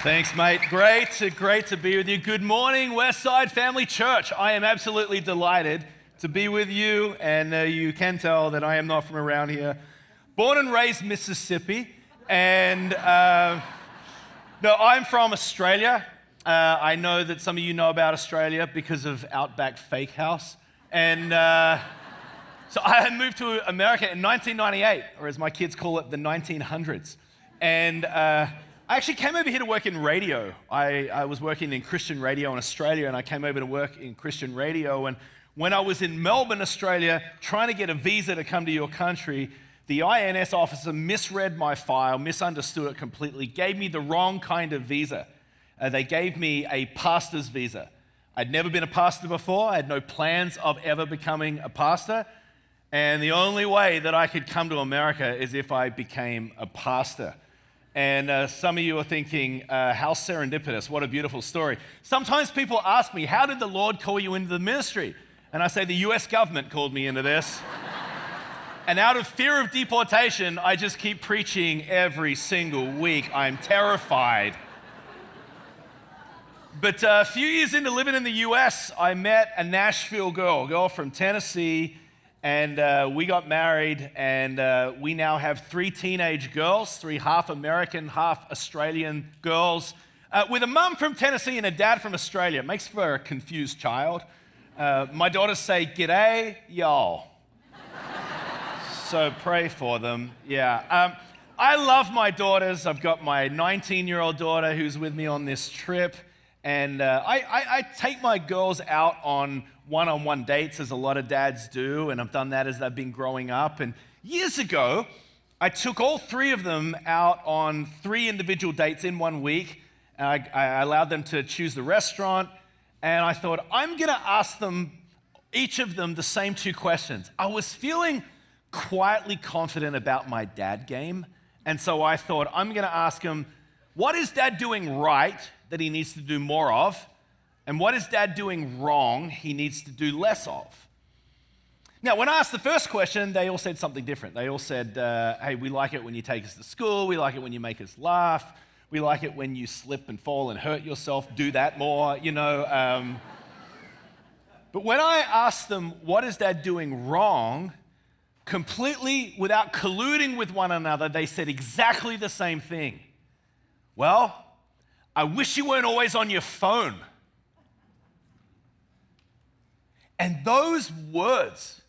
Thanks, mate. Great to be with you. Good morning, Westside Family Church. I am absolutely delighted to be with you, and you can tell that I am not from around here. Born and raised Mississippi, and no, I'm from Australia. I know that some of you know about Australia because of Outback Fake House, and so I moved to America in 1998, or as my kids call it, the 1900s, and I actually came over here to work in radio. I was working in Christian radio in Australia, and I came over to work in Christian radio. And when I was in Melbourne, Australia, trying to get a visa to come to your country, the INS officer misread my file, misunderstood it completely, gave me the wrong kind of visa. They gave me a pastor's visa. I'd never been a pastor before. I had no plans of ever becoming a pastor. And the only way that I could come to America is if I became a pastor. And some of you are thinking, how serendipitous, what a beautiful story. Sometimes people ask me, how did the Lord call you into the ministry? And I say, the US government called me into this. And out of fear of deportation, I just keep preaching every single week. I'm terrified. But a few years into living in the US, I met a Nashville girl from Tennessee, and we got married, and we now have 3 teenage girls, 3 half American, half Australian girls, with a mum from Tennessee and a dad from Australia. It makes for a confused child. My daughters say, "G'day, y'all." So pray for them. Yeah. I love my daughters. I've got my 19-year-old daughter who's with me on this trip, and I take my girls out on one-on-one dates, as a lot of dads do, and I've done that as they've been growing up. And years ago, I took all 3 of them out on 3 individual dates in 1 week. And I allowed them to choose the restaurant, and I thought, I'm going to ask them, each of them, the same 2 questions. I was feeling quietly confident about my dad game, and so I thought, I'm going to ask him, what is dad doing right that he needs to do more of? And what is dad doing wrong he needs to do less of? Now, when I asked the first question, they all said something different. They all said, hey, we like it when you take us to school. We like it when you make us laugh. We like it when you slip and fall and hurt yourself. Do that more, you know. But when I asked them, what is dad doing wrong, completely without colluding with one another, they said exactly the same thing. Well, I wish you weren't always on your phone. And those words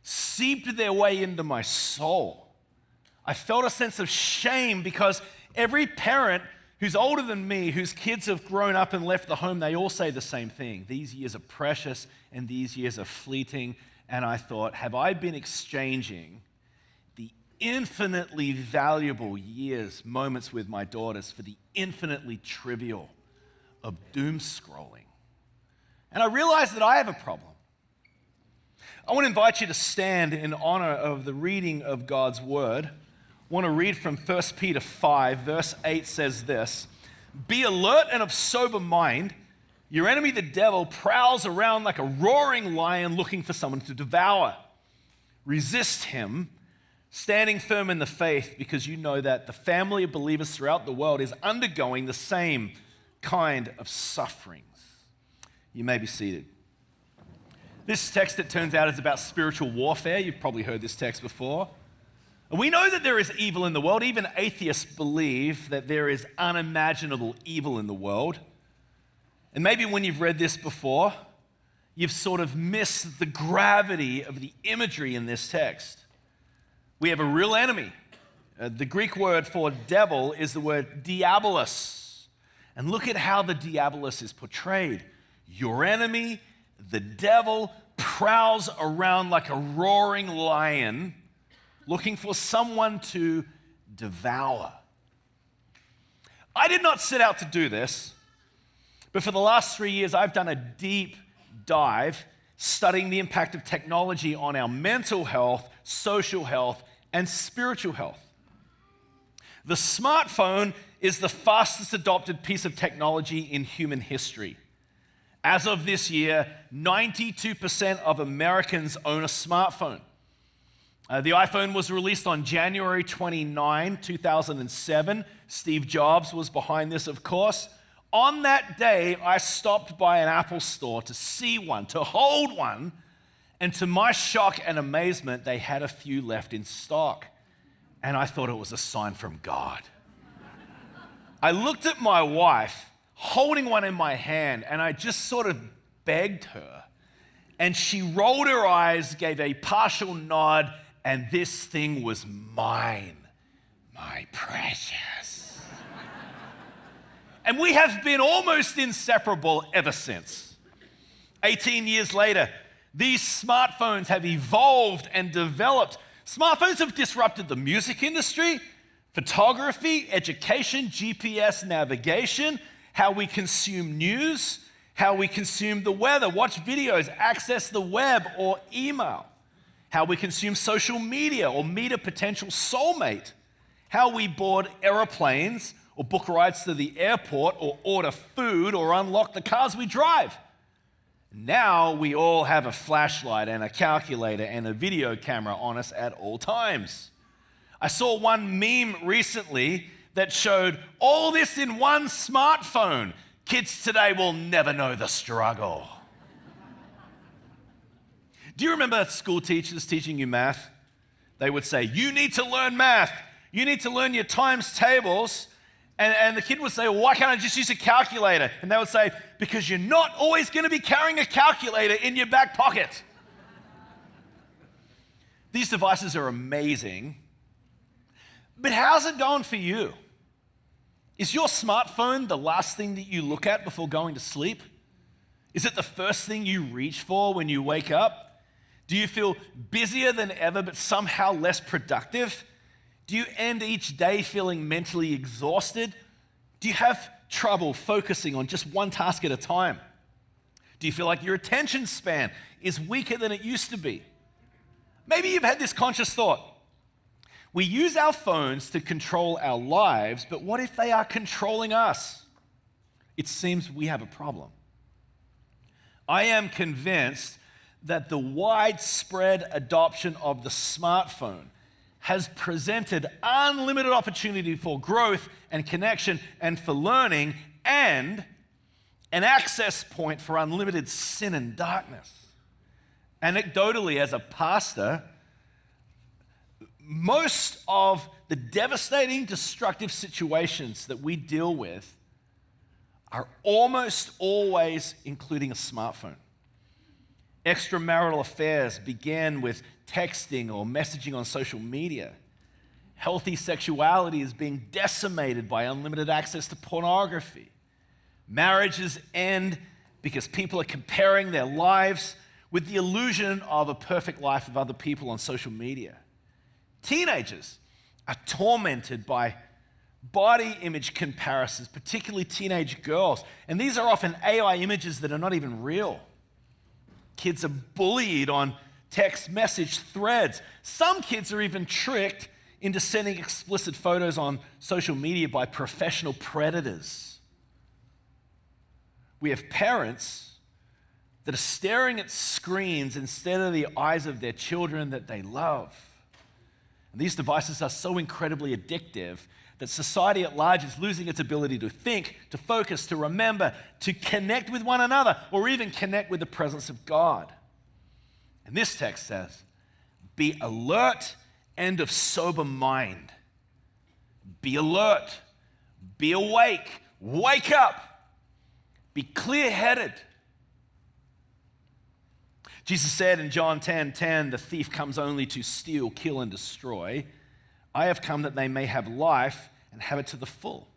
seeped their way into my soul. I felt a sense of shame because every parent who's older than me, whose kids have grown up and left the home, they all say the same thing. These years are precious and these years are fleeting. And I thought, have I been exchanging the infinitely valuable years, moments with my daughters for the infinitely trivial of doom scrolling? And I realized that I have a problem. I want to invite you to stand in honor of the reading of God's word. I want to read from 1 Peter 5, verse 8 says this: "Be alert and of sober mind. Your enemy, the devil, prowls around like a roaring lion looking for someone to devour. Resist him, standing firm in the faith, because you know that the family of believers throughout the world is undergoing the same kind of sufferings." You may be seated. This text, it turns out, is about spiritual warfare. You've probably heard this text before. And we know that there is evil in the world. Even atheists believe that there is unimaginable evil in the world. And maybe when you've read this before, you've sort of missed the gravity of the imagery in this text. We have a real enemy. The Greek word for devil is the word diabolos. And look at how the diabolos is portrayed. Your enemy, the devil, prowls around like a roaring lion looking for someone to devour. I did not set out to do this, but for the last 3 years, I've done a deep dive studying the impact of technology on our mental health, social health, and spiritual health. The smartphone is the fastest adopted piece of technology in human history. As of this year, 92% of Americans own a smartphone. The iPhone was released on January 29, 2007. Steve Jobs was behind this, of course. On that day, I stopped by an Apple store to see one, to hold one, and to my shock and amazement, they had a few left in stock. And I thought it was a sign from God. I looked at my wife holding one in my hand, and I just sort of begged her. And she rolled her eyes, gave a partial nod, and this thing was mine, my precious. And we have been almost inseparable ever since. 18 years later, these smartphones have evolved and developed. Smartphones have disrupted the music industry, photography, education, GPS navigation, how we consume news, how we consume the weather, watch videos, access the web or email, how we consume social media or meet a potential soulmate, how we board aeroplanes or book rides to the airport or order food or unlock the cars we drive. Now we all have a flashlight and a calculator and a video camera on us at all times. I saw one meme recently that showed all this in one smartphone. Kids today will never know the struggle. Do you remember school teachers teaching you math? They would say, you need to learn math. You need to learn your times tables. And the kid would say, well, why can't I just use a calculator? And they would say, because you're not always going to be carrying a calculator in your back pocket. These devices are amazing. But how's it going for you? Is your smartphone the last thing that you look at before going to sleep? Is it the first thing you reach for when you wake up? Do you feel busier than ever but somehow less productive? Do you end each day feeling mentally exhausted? Do you have trouble focusing on just one task at a time? Do you feel like your attention span is weaker than it used to be? Maybe you've had this conscious thought. We use our phones to control our lives, but what if they are controlling us? It seems we have a problem. I am convinced that the widespread adoption of the smartphone has presented unlimited opportunity for growth and connection and for learning and an access point for unlimited sin and darkness. Anecdotally, as a pastor, most of the devastating, destructive situations that we deal with are almost always including a smartphone. Extramarital affairs began with texting or messaging on social media. Healthy sexuality is being decimated by unlimited access to pornography. Marriages end because people are comparing their lives with the illusion of a perfect life of other people on social media. Teenagers are tormented by body image comparisons, particularly teenage girls. And these are often AI images that are not even real. Kids are bullied on text message threads. Some kids are even tricked into sending explicit photos on social media by professional predators. We have parents that are staring at screens instead of the eyes of their children that they love. And these devices are so incredibly addictive that society at large is losing its ability to think, to focus, to remember, to connect with one another, or even connect with the presence of God. And this text says, be alert and of sober mind. Be alert, be awake, wake up, be clear-headed. Jesus said in John 10:10, the thief comes only to steal, kill, and destroy. I have come that they may have life and have it to the full.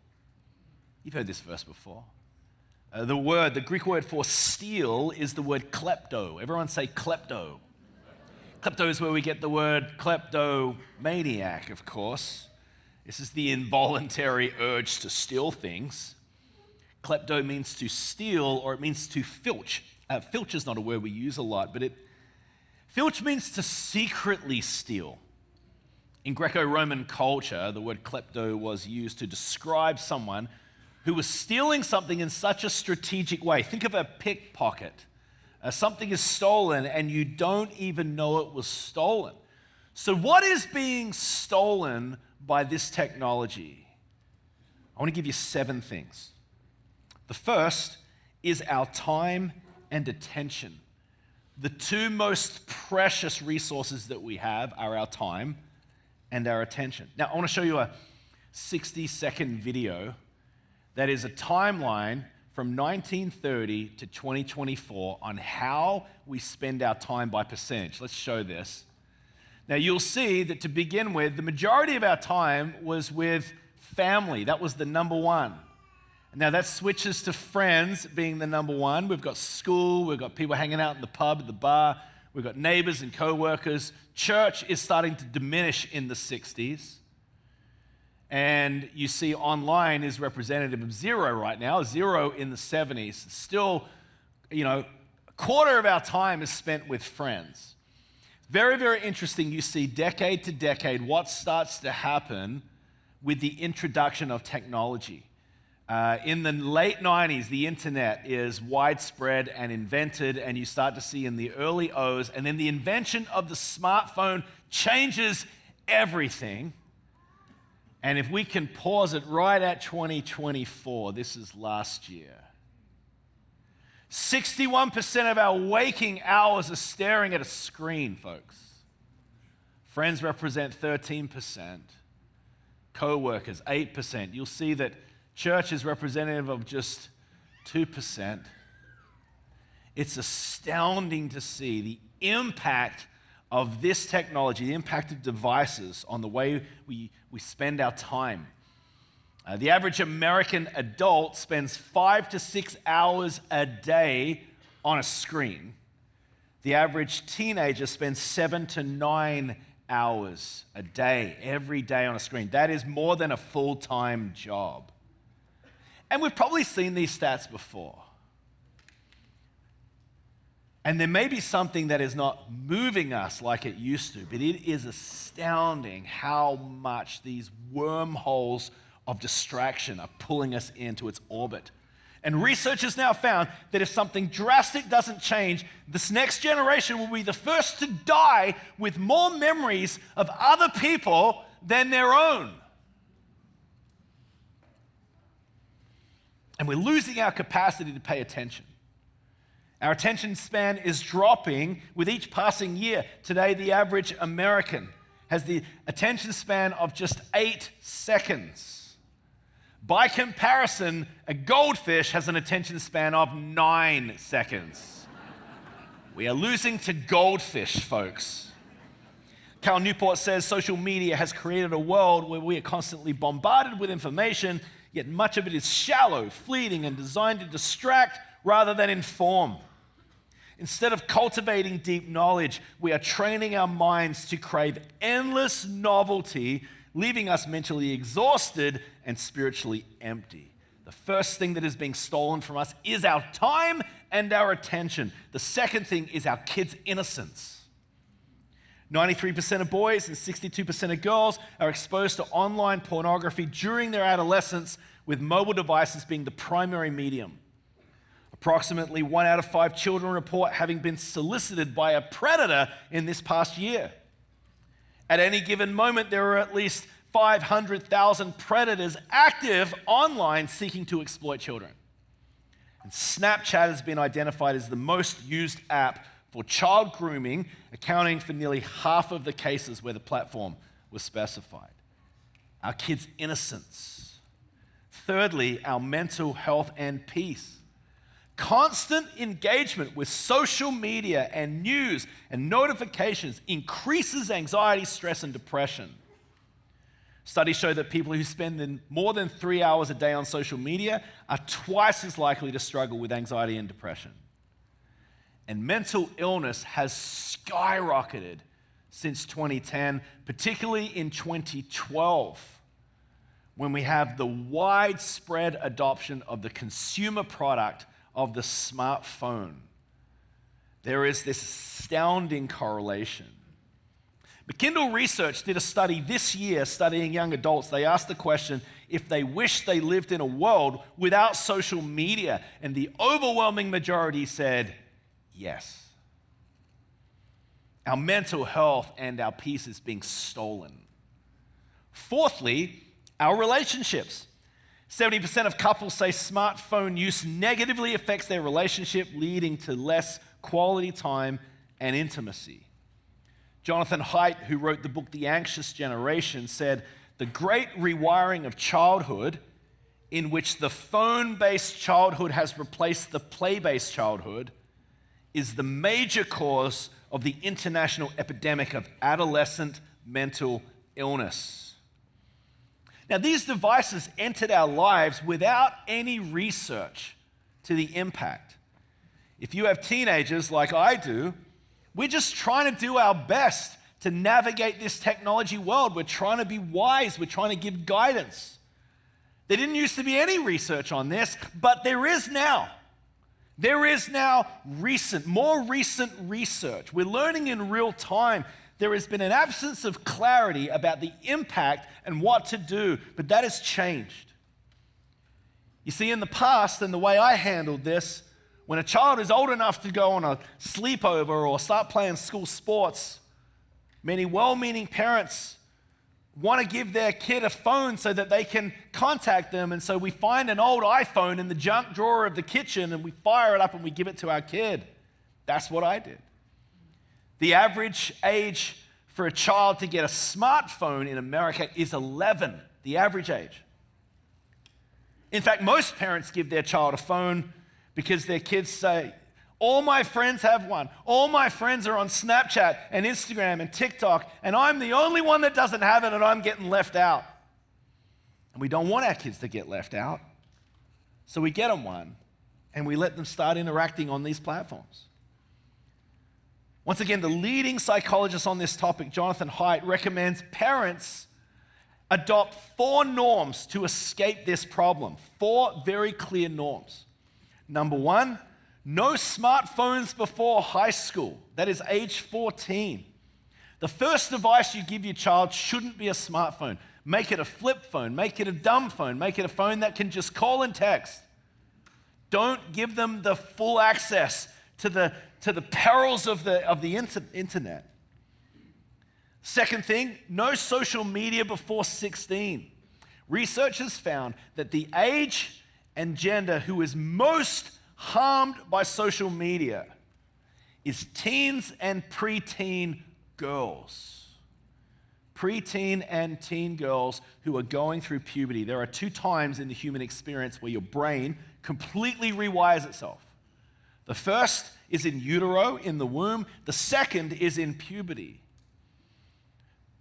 You've heard this verse before. The Greek word for steal is the word klepto. Everyone say klepto. Klepto is where we get the word kleptomaniac, of course. This is the involuntary urge to steal things. Klepto means to steal, or it means to filch. Filch is not a word we use a lot, but filch means to secretly steal. In Greco-Roman culture, the word klepto was used to describe someone who was stealing something in such a strategic way. Think of a pickpocket. Something is stolen and you don't even know it was stolen. So what is being stolen by this technology? I want to give you 7 things. The first is our time and attention. The 2 most precious resources that we have are our time and our attention. Now, I want to show you a 60-second video that is a timeline from 1930 to 2024 on how we spend our time by percentage. Let's show this. Now, you'll see that to begin with, the majority of our time was with family. That was the number 1. Now, that switches to friends being the number 1. We've got school, we've got people hanging out in the pub, at the bar, we've got neighbors and co-workers. Church is starting to diminish in the 60s. And you see online is representative of 0 right now, 0 in the 70s. Still, a quarter of our time is spent with friends. Very, very interesting. You see decade to decade what starts to happen with the introduction of technology. In the late 90s, the internet is widespread and invented, and you start to see in the early O's, and then the invention of the smartphone changes everything. And if we can pause it right at 2024, this is last year. 61% of our waking hours are staring at a screen, folks. Friends represent 13%. Co-workers, 8%. You'll see that church is representative of just 2%. It's astounding to see the impact of this technology, the impact of devices on the way we spend our time. The average American adult spends 5 to 6 hours a day on a screen. The average teenager spends 7 to 9 hours a day, every day on a screen. That is more than a full-time job. And we've probably seen these stats before. And there may be something that is not moving us like it used to, but it is astounding how much these wormholes of distraction are pulling us into its orbit. And research has now found that if something drastic doesn't change, this next generation will be the first to die with more memories of other people than their own. And we're losing our capacity to pay attention. Our attention span is dropping with each passing year. Today, the average American has the attention span of just 8 seconds. By comparison, a goldfish has an attention span of 9 seconds. We are losing to goldfish, folks. Cal Newport says social media has created a world where we are constantly bombarded with information, yet much of it is shallow, fleeting, and designed to distract rather than inform. Instead of cultivating deep knowledge, we are training our minds to crave endless novelty, leaving us mentally exhausted and spiritually empty. The first thing that is being stolen from us is our time and our attention. The second thing is our kids' innocence. 93% of boys and 62% of girls are exposed to online pornography during their adolescence, with mobile devices being the primary medium. Approximately 1 out of 5 children report having been solicited by a predator in this past year. At any given moment, there are at least 500,000 predators active online seeking to exploit children. And Snapchat has been identified as the most used app for child grooming, accounting for nearly half of the cases where the platform was specified. Our kids' innocence. Thirdly, our mental health and peace. Constant engagement with social media and news and notifications increases anxiety, stress, and depression. Studies show that people who spend more than 3 hours a day on social media are twice as likely to struggle with anxiety and depression. And mental illness has skyrocketed since 2010, particularly in 2012, when we have the widespread adoption of the consumer product of the smartphone. There is this astounding correlation. McKinsey Research did a study this year studying young adults. They asked the question if they wish they lived in a world without social media, and the overwhelming majority said yes. our mental health and our peace is being stolen. Fourthly, our relationships. 70% of couples say smartphone use negatively affects their relationship, leading to less quality time and intimacy. Jonathan Haidt, who wrote the book The Anxious Generation, said, "The great rewiring of childhood, in which the phone-based childhood has replaced the play-based childhood, is the major cause of the international epidemic of adolescent mental illness." Now, these devices entered our lives without any research to the impact. If you have teenagers like I do, we're just trying to do our best to navigate this technology world. We're trying to be wise. We're trying to give guidance. There didn't used to be any research on this, but there is now. There is now more recent research. We're learning in real time. There has been an absence of clarity about the impact and what to do, but that has changed. You see, in the past, and the way I handled this, when a child is old enough to go on a sleepover or start playing school sports, many well-meaning parents want to give their kid a phone so that they can contact them. And so we find an old iPhone in the junk drawer of the kitchen and we fire it up and we give it to our kid. That's what I did. The average age for a child to get a smartphone in America is 11, the average age. In fact, most parents give their child a phone because their kids say, "All my friends have one. All my friends are on Snapchat and Instagram and TikTok, and I'm the only one that doesn't have it, and I'm getting left out." And we don't want our kids to get left out, so we get them one, and we let them start interacting on these platforms. Once again, the leading psychologist on this topic, Jonathan Haidt, recommends parents adopt 4 norms to escape this problem. 4 very clear norms. Number 1, no smartphones before high school, that is age 14. The first device you give your child shouldn't be a smartphone. Make it a flip phone, make it a dumb phone, make it a phone that can just call and text. Don't give them the full access to the perils of the internet. Second thing, no social media before 16. Researchers found that the age and gender who is most harmed by social media is teens and preteen girls. Preteen and teen girls who are going through puberty. There are 2 times in the human experience where your brain completely rewires itself. The first is in utero, in the womb. The second is in puberty.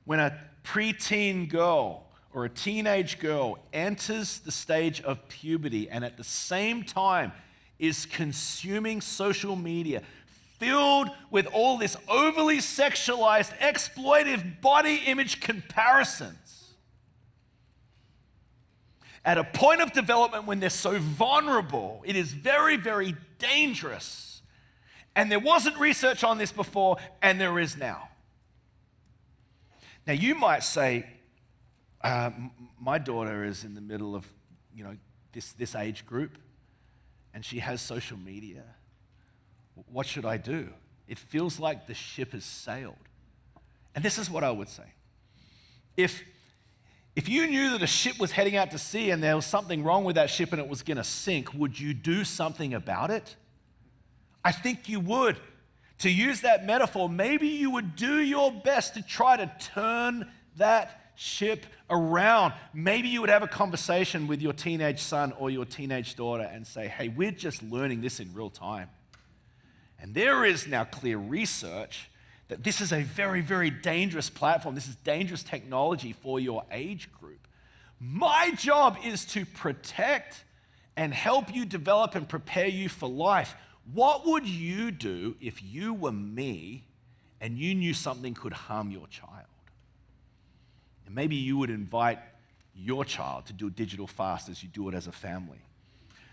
When a preteen girl or a teenage girl enters the stage of puberty and at the same time is consuming social media filled with all this overly sexualized, exploitive body image comparisons, at a point of development when they're so vulnerable, it is very, very dangerous. And there wasn't research on this before, and there is now. Now, you might say, my daughter is in the middle of, this age group, and she has social media. What should I do? It feels like the ship has sailed. And this is what I would say. If you knew that a ship was heading out to sea and there was something wrong with that ship and it was going to sink, would you do something about it? I think you would. To use that metaphor, maybe you would do your best to try to turn that ship around. Maybe you would have a conversation with your teenage son or your teenage daughter and say, "Hey, we're just learning this in real time. And there is now clear research that this is a very, very dangerous platform. This is dangerous technology for your age group. My job is to protect and help you develop and prepare you for life. What would you do if you were me and you knew something could harm your child?" And maybe you would invite your child to do a digital fast as you do it as a family.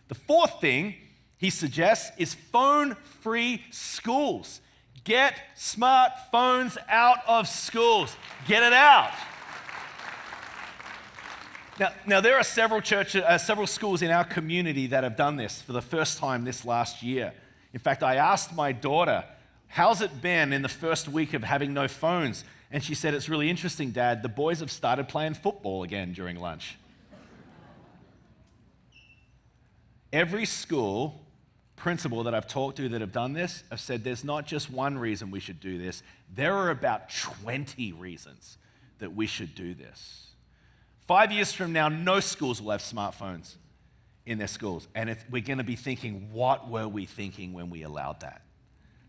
The 4th thing he suggests is phone-free schools. Get smartphones out of schools. Get it out. Now there are several schools in our community that have done this for the first time this last year. In fact, I asked my daughter, how's it been in the first week of having no phones? And she said, it's really interesting, Dad. The boys have started playing football again during lunch. Every school principal that I've talked to that have done this have said there's not just one reason we should do this. There are about 20 reasons that we should do this. 5 years from now, no schools will have smartphones in their schools. And we're going to be thinking, what were we thinking when we allowed that?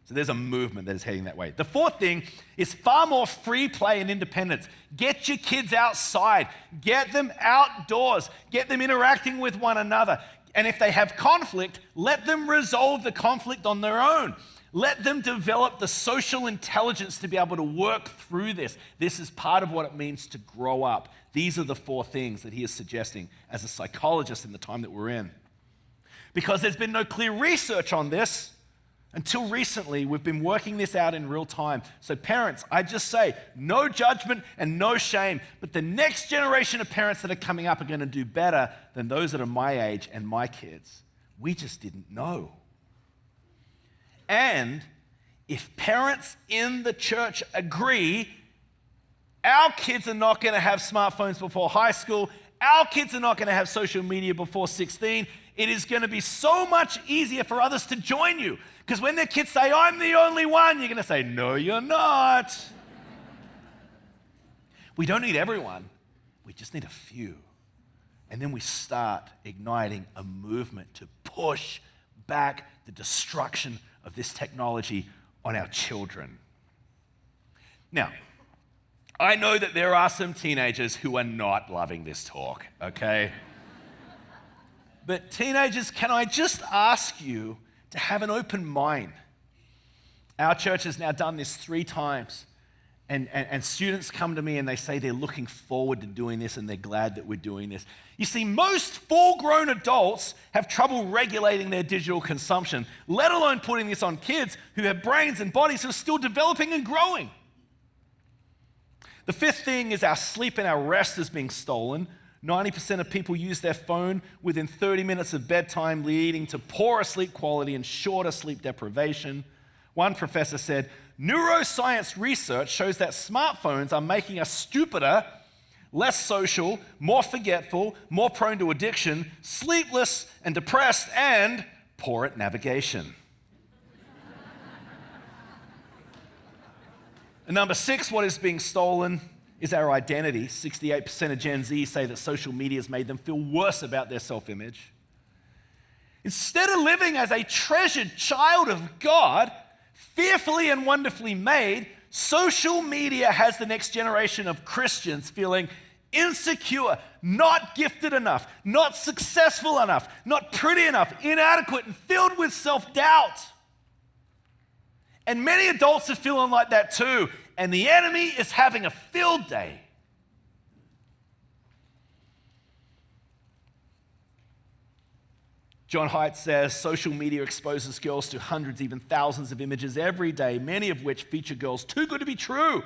So there's a movement that is heading that way. The fourth thing is far more free play and independence. Get your kids outside. Get them outdoors. Get them interacting with one another. And if they have conflict, let them resolve the conflict on their own. Let them develop the social intelligence to be able to work through this. This is part of what it means to grow up. These are the four things that he is suggesting as a psychologist in the time that we're in. Because there's been no clear research on this until recently. We've been working this out in real time. So parents, I just say, no judgment and no shame. But the next generation of parents that are coming up are going to do better than those that are my age and my kids. We just didn't know. And if parents in the church agree, our kids are not going to have smartphones before high school, our kids are not going to have social media before 16, it is going to be so much easier for others to join you. Because when their kids say, I'm the only one, you're going to say, no, you're not. We don't need everyone. We just need a few. And then we start igniting a movement to push back the destruction of this technology on our children. Now, I know that there are some teenagers who are not loving this talk, okay? But teenagers, can I just ask you to have an open mind? Our church has now done this 3 times. And students come to me and they say they're looking forward to doing this and they're glad that we're doing this. You see, most full-grown adults have trouble regulating their digital consumption, let alone putting this on kids who have brains and bodies who are still developing and growing. The fifth thing is our sleep and our rest is being stolen. 90% of people use their phone within 30 minutes of bedtime, leading to poorer sleep quality and shorter sleep deprivation. One professor said, neuroscience research shows that smartphones are making us stupider, less social, more forgetful, more prone to addiction, sleepless and depressed, and poor at navigation. And number 6, what is being stolen is our identity. 68% of Gen Z say that social media has made them feel worse about their self-image. Instead of living as a treasured child of God, fearfully and wonderfully made, social media has the next generation of Christians feeling insecure, not gifted enough, not successful enough, not pretty enough, inadequate, and filled with self-doubt. And many adults are feeling like that too, and the enemy is having a field day. John Haidt says, social media exposes girls to hundreds, even thousands of images every day, many of which feature girls too good to be true.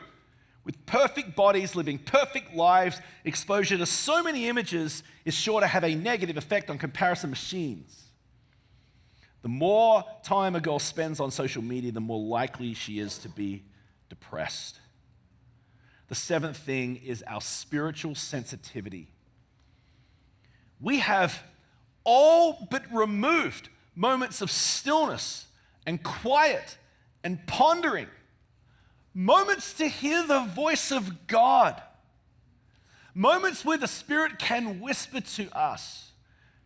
With perfect bodies, living perfect lives, exposure to so many images is sure to have a negative effect on comparison machines. The more time a girl spends on social media, the more likely she is to be depressed. The 7th thing is our spiritual sensitivity. We have all but removed moments of stillness and quiet and pondering, moments to hear the voice of God, moments where the Spirit can whisper to us,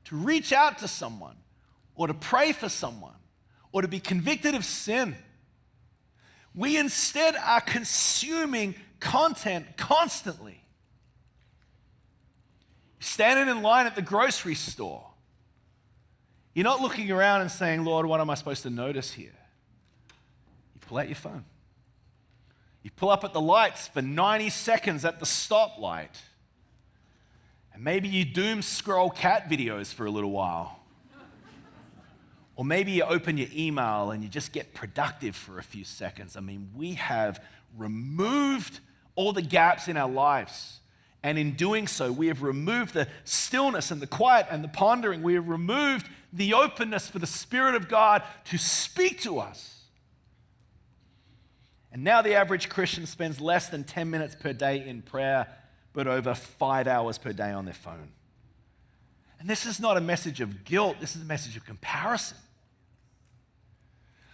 to reach out to someone, or to pray for someone, or to be convicted of sin. We instead are consuming content constantly. Standing in line at the grocery store, you're not looking around and saying, Lord, what am I supposed to notice here? You pull out your phone. You pull up at the lights for 90 seconds at the stoplight. And maybe you doom scroll cat videos for a little while. Or maybe you open your email and you just get productive for a few seconds. I mean, we have removed all the gaps in our lives. And in doing so, we have removed the stillness and the quiet and the pondering. We have removed the openness for the Spirit of God to speak to us. And now the average Christian spends less than 10 minutes per day in prayer, but over 5 hours per day on their phone. And this is not a message of guilt, this is a message of comparison.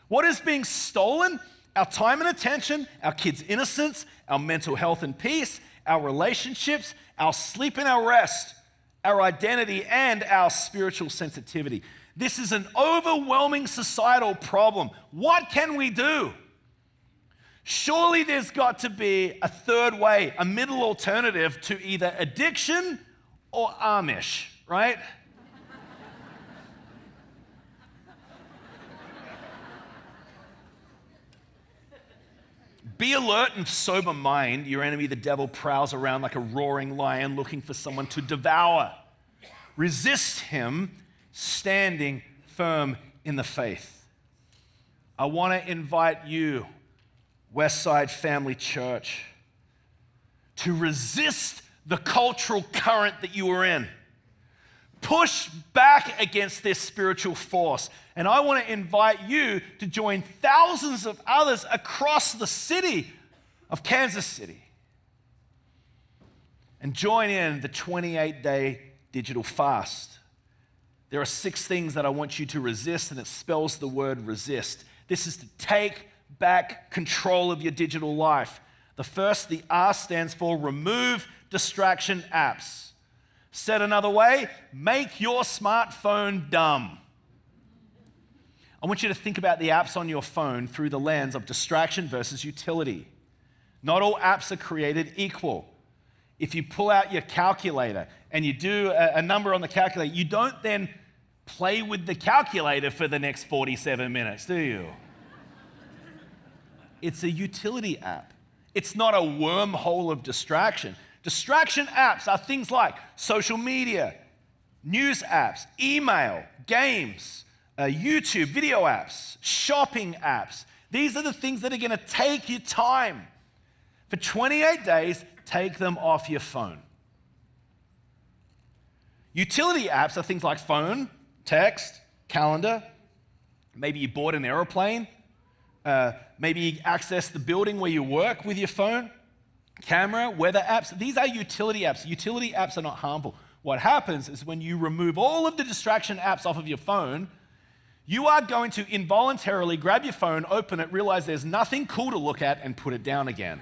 What is being stolen? Our time and attention, our kids' innocence, our mental health and peace, our relationships, our sleep and our rest, our identity, and our spiritual sensitivity. This is an overwhelming societal problem. What can we do? Surely there's got to be a third way, a middle alternative to either addiction or Amish, right? Be alert and sober mind. Your enemy, the devil, prowls around like a roaring lion looking for someone to devour. Resist him, standing firm in the faith. I want to invite you, Westside Family Church, to resist the cultural current that you are in. Push back against this spiritual force. And I want to invite you to join thousands of others across the city of Kansas City and join in the 28-day digital fast. There are 6 things that I want you to resist, and it spells the word resist. This is to take back control of your digital life. The first, the R, stands for remove distraction apps. Said another way, make your smartphone dumb. I want you to think about the apps on your phone through the lens of distraction versus utility. Not all apps are created equal. If you pull out your calculator and you do a number on the calculator, you don't then play with the calculator for the next 47 minutes, do you? It's a utility app. It's not a wormhole of distraction. Distraction apps are things like social media, news apps, email, games, YouTube video apps, shopping apps. These are the things that are going to take your time. For 28 days, take them off your phone. Utility apps are things like phone, text, calendar. Maybe you board an airplane. Maybe you access the building where you work with your phone. Camera, weather apps. These are utility apps. Utility apps are not harmful. What happens is when you remove all of the distraction apps off of your phone, you are going to involuntarily grab your phone, open it, realize there's nothing cool to look at, and put it down again.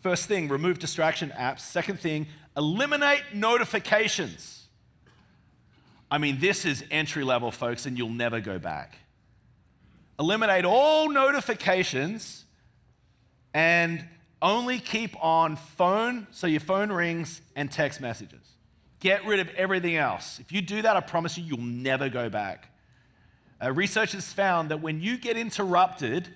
First thing, remove distraction apps. Second thing, eliminate notifications. I mean, this is entry level, folks, and you'll never go back. Eliminate all notifications and only keep on phone, so your phone rings, and text messages. Get rid of everything else. If you do that, I promise you, you'll never go back. Research has found that when you get interrupted,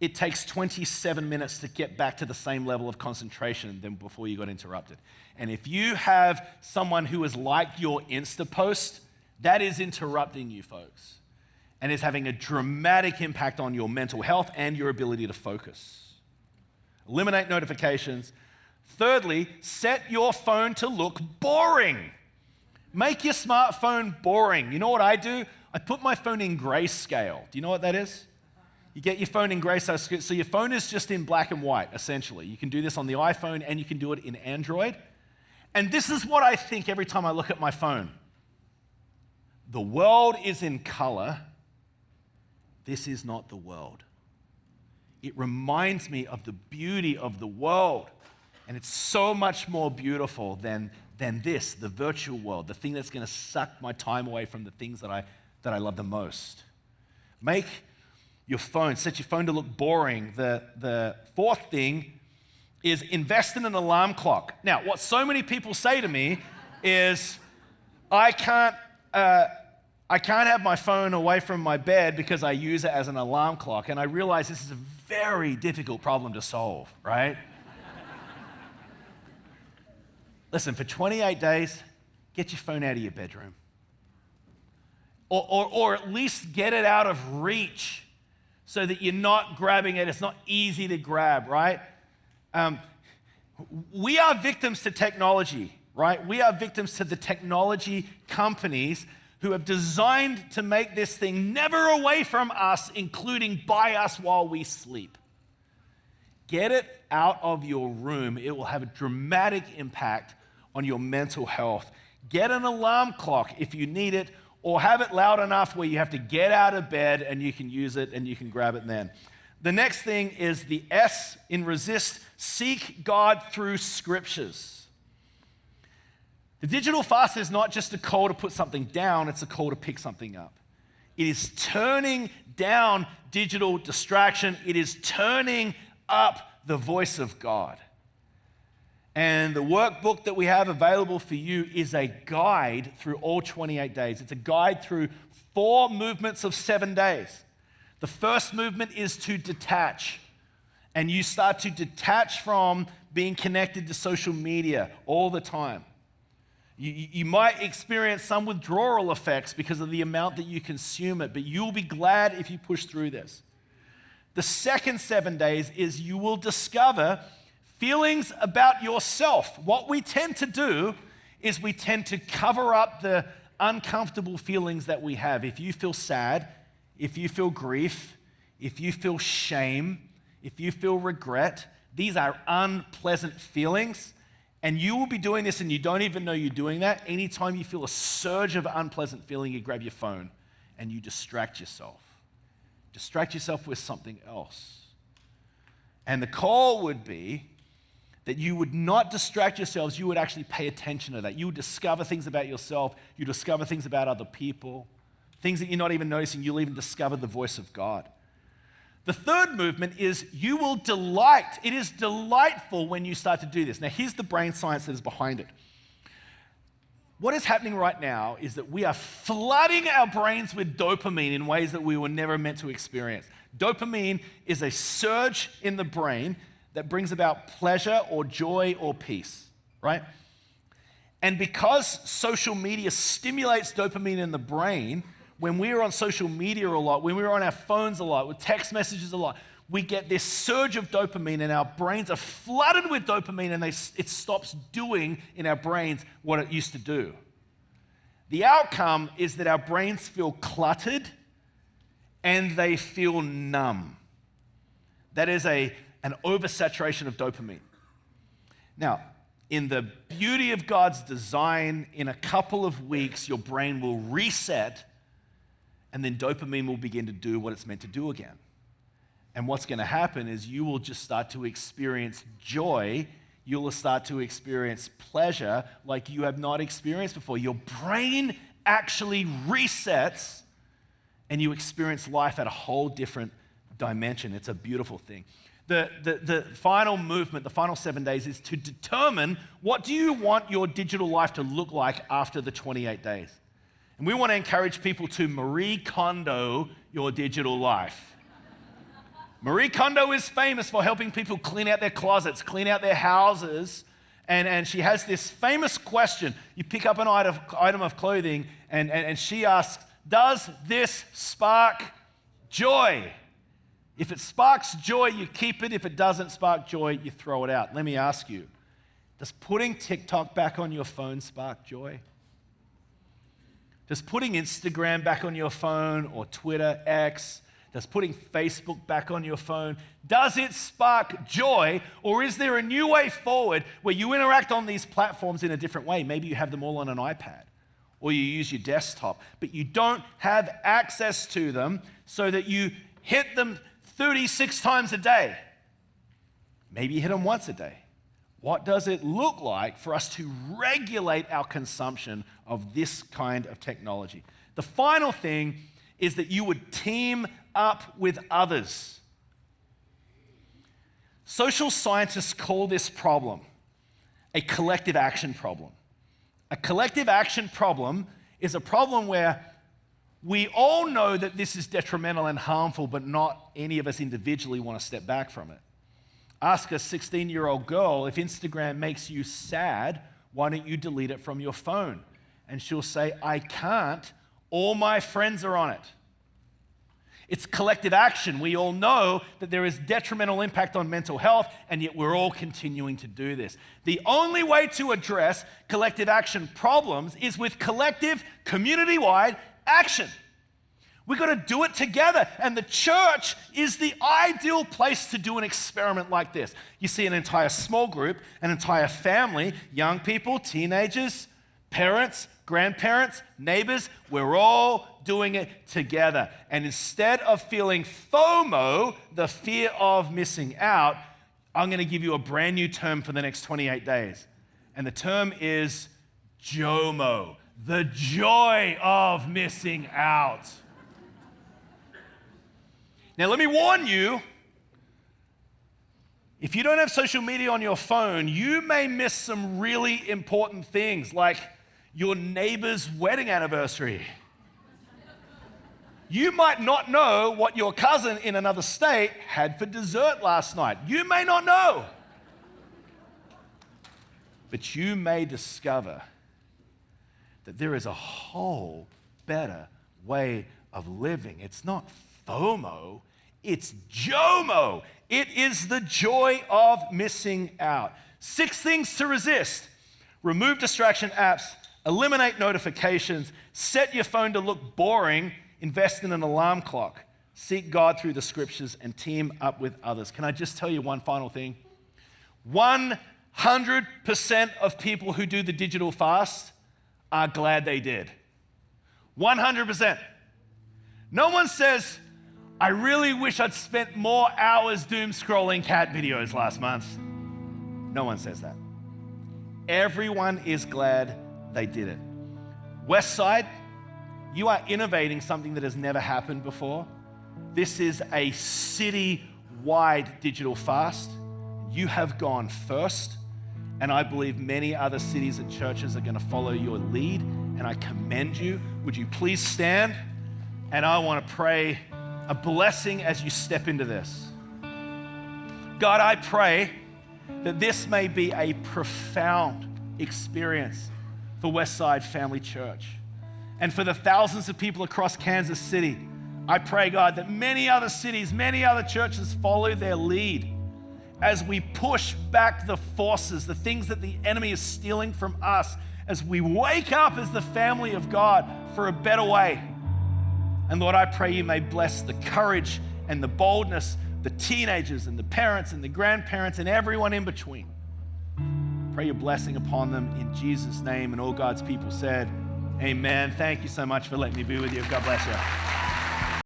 it takes 27 minutes to get back to the same level of concentration than before you got interrupted. And if you have someone who has liked your Insta post, that is interrupting you, folks, and is having a dramatic impact on your mental health and your ability to focus. Eliminate notifications. Thirdly, set your phone to look boring. Make your smartphone boring. You know what I do? I put my phone in grayscale. Do you know what that is? You get your phone in grayscale, so your phone is just in black and white, essentially. You can do this on the iPhone and you can do it in Android. And this is what I think every time I look at my phone. The world is in color. This is not the world. It reminds me of the beauty of the world. And it's so much more beautiful than this, the virtual world, the thing that's going to suck my time away from the things that I love the most. Make your phone, set your phone to look boring. The fourth thing is invest in an alarm clock. Now, what so many people say to me is, I can't have my phone away from my bed because I use it as an alarm clock. And I realize this is a very difficult problem to solve, right? Listen, for 28 days, get your phone out of your bedroom. Or at least get it out of reach so that you're not grabbing it. It's not easy to grab, right? We are victims to technology, right? We are victims to the technology companies who have designed to make this thing never away from us, including by us while we sleep. Get it out of your room. It will have a dramatic impact on your mental health. Get an alarm clock if you need it, or have it loud enough where you have to get out of bed and you can use it and you can grab it then. The next thing is the S in resist. Seek God through scriptures. The digital fast is not just a call to put something down, it's a call to pick something up. It is turning down digital distraction. It is turning up the voice of God. And the workbook that we have available for you is a guide through all 28 days. It's a guide through 4 movements of 7 days. The first movement is to detach. And you start to detach from being connected to social media all the time. You might experience some withdrawal effects because of the amount that you consume it, but you'll be glad if you push through this. The second 7 days is you will discover feelings about yourself. What we tend to do is we tend to cover up the uncomfortable feelings that we have. If you feel sad, if you feel grief, if you feel shame, if you feel regret, these are unpleasant feelings. And you will be doing this and you don't even know you're doing that. Anytime you feel a surge of unpleasant feeling, you grab your phone and you distract yourself. Distract yourself with something else. And the call would be that you would not distract yourselves, you would actually pay attention to that. You would discover things about yourself, you discover things about other people, things that you're not even noticing, you'll even discover the voice of God. The third movement is you will delight. It is delightful when you start to do this. Now, here's the brain science that is behind it. What is happening right now is that we are flooding our brains with dopamine in ways that we were never meant to experience. Dopamine is a surge in the brain that brings about pleasure or joy or peace, right? And because social media stimulates dopamine in the brain, when we're on social media a lot, when we're on our phones a lot, with text messages a lot, we get this surge of dopamine and our brains are flooded with dopamine and it stops doing in our brains what it used to do. The outcome is that our brains feel cluttered and they feel numb. That is an oversaturation of dopamine. Now, in the beauty of God's design, in a couple of weeks, your brain will reset and then dopamine will begin to do what it's meant to do again. And what's going to happen is you will just start to experience joy. You will start to experience pleasure like you have not experienced before. Your brain actually resets and you experience life at a whole different dimension. It's a beautiful thing. The final movement, the final 7 days, is to determine what do you want your digital life to look like after the 28 days. And we want to encourage people to Marie Kondo your digital life. Marie Kondo is famous for helping people clean out their closets, clean out their houses, and she has this famous question. You pick up an item of clothing, and she asks, does this spark joy? If it sparks joy, you keep it. If it doesn't spark joy, you throw it out. Let me ask you, does putting TikTok back on your phone spark joy? Does putting Instagram back on your phone, or Twitter, X, does putting Facebook back on your phone, does it spark joy? Or is there a new way forward where you interact on these platforms in a different way? Maybe you have them all on an iPad, or you use your desktop, but you don't have access to them so that you hit them 36 times a day. Maybe you hit them once a day. What does it look like for us to regulate our consumption of this kind of technology? The final thing is that you would team up with others. Social scientists call this problem a collective action problem. A collective action problem is a problem where we all know that this is detrimental and harmful, but not any of us individually want to step back from it. Ask a 16-year-old girl, if Instagram makes you sad, why don't you delete it from your phone? And she'll say, I can't. All my friends are on it. It's collective action. We all know that there is detrimental impact on mental health, and yet we're all continuing to do this. The only way to address collective action problems is with collective, community-wide action. We've got to do it together, and the church is the ideal place to do an experiment like this. You see an entire small group, an entire family, young people, teenagers, parents, grandparents, neighbors, we're all doing it together. And instead of feeling FOMO, the fear of missing out, I'm going to give you a brand new term for the next 28 days. And the term is JOMO, the joy of missing out. Now, let me warn you, if you don't have social media on your phone, you may miss some really important things, like your neighbor's wedding anniversary. You might not know what your cousin in another state had for dessert last night. You may not know. But you may discover that there is a whole better way of living. It's not FOMO, it's JOMO. It is the joy of missing out. 6 things to resist. Remove distraction apps. Eliminate notifications, set your phone to look boring, invest in an alarm clock, seek God through the scriptures, and team up with others. Can I just tell you one final thing? 100% of people who do the digital fast are glad they did. 100%. No one says, I really wish I'd spent more hours doom scrolling cat videos last month. No one says that. Everyone is glad they did it. Westside, you are innovating something that has never happened before. This is a city-wide digital fast. You have gone first, and I believe many other cities and churches are going to follow your lead, and I commend you. Would you please stand? And I want to pray a blessing as you step into this. God, I pray that this may be a profound experience for Westside Family Church. And for the thousands of people across Kansas City, I pray, God, that many other cities, many other churches follow their lead as we push back the forces, the things that the enemy is stealing from us, as we wake up as the family of God for a better way. And Lord, I pray you may bless the courage and the boldness, the teenagers and the parents and the grandparents and everyone in between. Pray your blessing upon them in Jesus' name. And all God's people said, amen. Thank you so much for letting me be with you. God bless you.